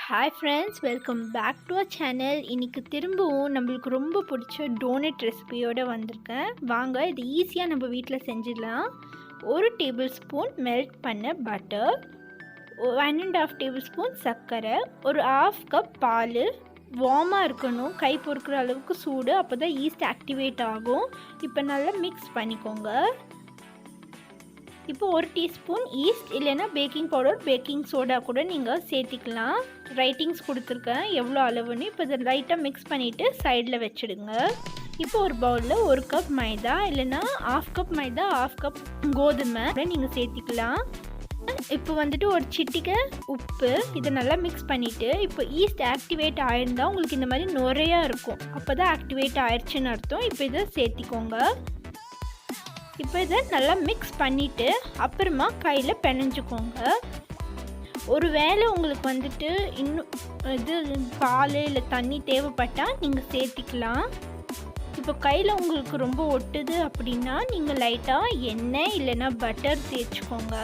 Hi friends, welcome back to our channel. இன்றைக்கி திரும்பவும் நம்மளுக்கு ரொம்ப பிடிச்ச டோனட் ரெசிபியோடு வந்திருக்கேன். வாங்க, இது ஈஸியாக நம்ம வீட்டில் செஞ்சிடலாம். 1 டேபிள் ஸ்பூன் மெல்ட் பண்ண பட்டர், 1.5 டேபிள் ஸ்பூன் சர்க்கரை, ஒரு 1/2 கப் பால். வார்மாக இருக்கணும், கை பொறுக்கிற அளவுக்கு சூடு, அப்போ தான் ஈஸ்ட் ஆக்டிவேட் ஆகும். இப்போ நல்லா மிக்ஸ் பண்ணிக்கோங்க. இப்போ 1 டீஸ்பூன் ஈஸ்ட் இல்லைன்னா பேக்கிங் பவுடர், பேக்கிங் சோடா கூட நீங்கள் சேர்த்திக்கலாம். ரைட்டிங்ஸ் கொடுத்துருக்கேன் எவ்வளோ அளவுன்னு. இப்போ இதை லைட்டாக மிக்ஸ் பண்ணிவிட்டு சைடில் வச்சுடுங்க. இப்போ ஒரு பவுலில் 1 கப் மைதா இல்லைன்னா 1/2 கப் மைதா, 1/2 கப் கோதுமை நீங்கள் சேர்த்திக்கலாம். இப்போ வந்துட்டு ஒரு சிட்டிகை உப்பு, இதை நல்லா மிக்ஸ் பண்ணிவிட்டு, இப்போ ஈஸ்ட் ஆக்டிவேட் ஆகிருந்தால் உங்களுக்கு இந்த மாதிரி நுரையா இருக்கும், அப்போ தான் ஆக்டிவேட் ஆயிடுச்சுன்னு அர்த்தம். இப்போ இதை சேர்த்திக்கோங்க. இப்போ இதை நல்லா மிக்ஸ் பண்ணிவிட்டு அப்புறமா கையில் பிணைஞ்சிக்கோங்க. ஒரு வேளை உங்களுக்கு வந்துட்டு இன்னும் இது பால் இல்லை தண்ணி தேவைப்பட்டால் நீங்கள் சேர்த்திக்கலாம். இப்போ கையில் உங்களுக்கு ரொம்ப ஒட்டுது அப்படின்னா நீங்கள் லைட்டாக எண்ணெய் இல்லைன்னா பட்டர் தேய்ச்சிக்கோங்க.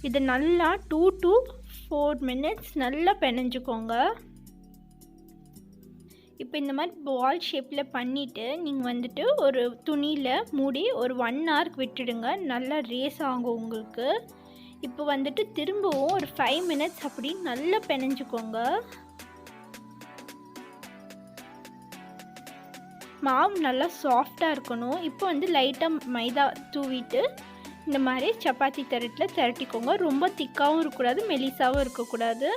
இதை நல்லா 2 to 4 minutes நல்லா பிணைஞ்சிக்கோங்க. இப்போ இந்த மாதிரி பால் ஷேப்பில் பண்ணிவிட்டு நீங்கள் வந்துட்டு ஒரு துணியில் மூடி ஒரு 1 hour விட்டுடுங்க. நல்லா ரேஸ் ஆகும் உங்களுக்கு. இப்போ வந்துட்டு திரும்பவும் ஒரு 5 minutes அப்படி நல்லா பிணைஞ்சிக்கோங்க. மாவு நல்லா சாஃப்டாக இருக்கணும். இப்போ வந்து லைட்டாக மைதா தூவிட்டு இந்த மாதிரி சப்பாத்தி திரட்டில் திரட்டிக்கோங்க. ரொம்ப திக்காகவும் இருக்கக்கூடாது, மெலிசாகவும் இருக்கக்கூடாது,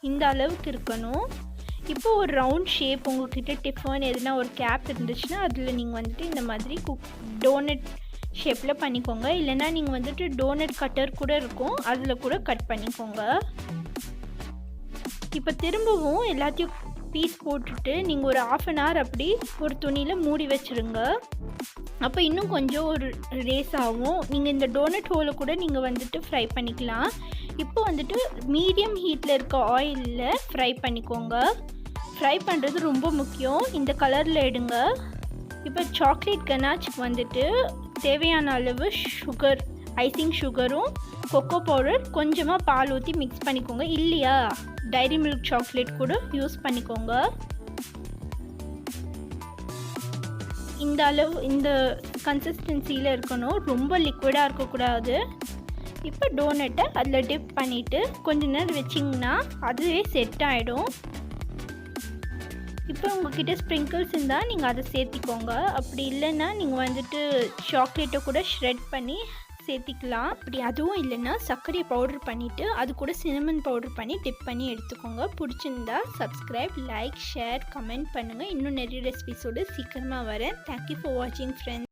இந்த அளவுக்கு இருக்கணும். இப்போ ஒரு ரவுண்ட் ஷேப், உங்கள்கிட்ட டிஃபன் எதுனா ஒரு கேப் இருந்துச்சுன்னா அதில் நீங்கள் வந்துட்டு இந்த மாதிரி டோனட் ஷேப்பில் பண்ணிக்கோங்க. இல்லைன்னா நீங்கள் வந்துட்டு டோனட் கட்டர் கூட இருக்கும், அதில் கூட கட் பண்ணிக்கோங்க. இப்போ திரும்பவும் எல்லாத்தையும் பீஸ் போட்டுட்டு நீங்கள் ஒரு 1/2 hour அப்படி ஒரு துணியில் மூடி வச்சுருங்க. அப்போ இன்னும் கொஞ்சம் ஒரு ரேஸ் ஆகும். நீங்கள் இந்த டோனட் ஹோலை கூட நீங்கள் வந்துட்டு ஃப்ரை பண்ணிக்கலாம். இப்போ வந்துட்டு மீடியம் ஹீட்டில் இருக்க ஆயிலில் ஃப்ரை பண்ணிக்கோங்க. ஃப்ரை பண்ணுறது ரொம்ப முக்கியம். இந்த கலரில் எடுங்க. இப்போ சாக்லேட் கனாச்சுக்கு வந்துட்டு தேவையான அளவு சுகர், ஐசிங் சுகரும் கொக்கோ பவுடர், கொஞ்சமாக பால் ஊற்றி மிக்ஸ் பண்ணிக்கோங்க. இல்லையா டைரி மில்க் சாக்லேட் கூட யூஸ் பண்ணிக்கோங்க. இந்த அளவு, இந்த கன்சிஸ்டன்சியில் இருக்கணும், ரொம்ப லிக்விடாக இருக்கக்கூடாது. இப்போ டோனட்டை அதில் டிப் பண்ணிவிட்டு கொஞ்ச நேரம் வச்சிங்கன்னா அதுவே செட் ஆகிடும். இப்போ உங்கள்கிட்ட ஸ்ப்ரிங்கிள்ஸ் இருந்தால் நீங்கள் அதை சேர்த்திக்கோங்க. அப்படி இல்லைன்னா நீங்கள் வந்துட்டு சாக்லேட்டை கூட ஷ்ரெட் பண்ணி சேர்த்திக்கலாம். அப்படி அதுவும் இல்லைன்னா சர்க்கரையை பவுடர் பண்ணிவிட்டு அது கூட சினமன் பவுடர் பண்ணி டிப் பண்ணி எடுத்துக்கோங்க. பிடிச்சிருந்தா சப்ஸ்கிரைப், லைக், ஷேர், கமெண்ட் பண்ணுங்கள். இன்னும் நிறைய ரெசிபிஸோடு சீக்கிரமாக வரேன். தேங்க்யூ ஃபார் வாட்சிங் ஃப்ரெண்ட்ஸ்.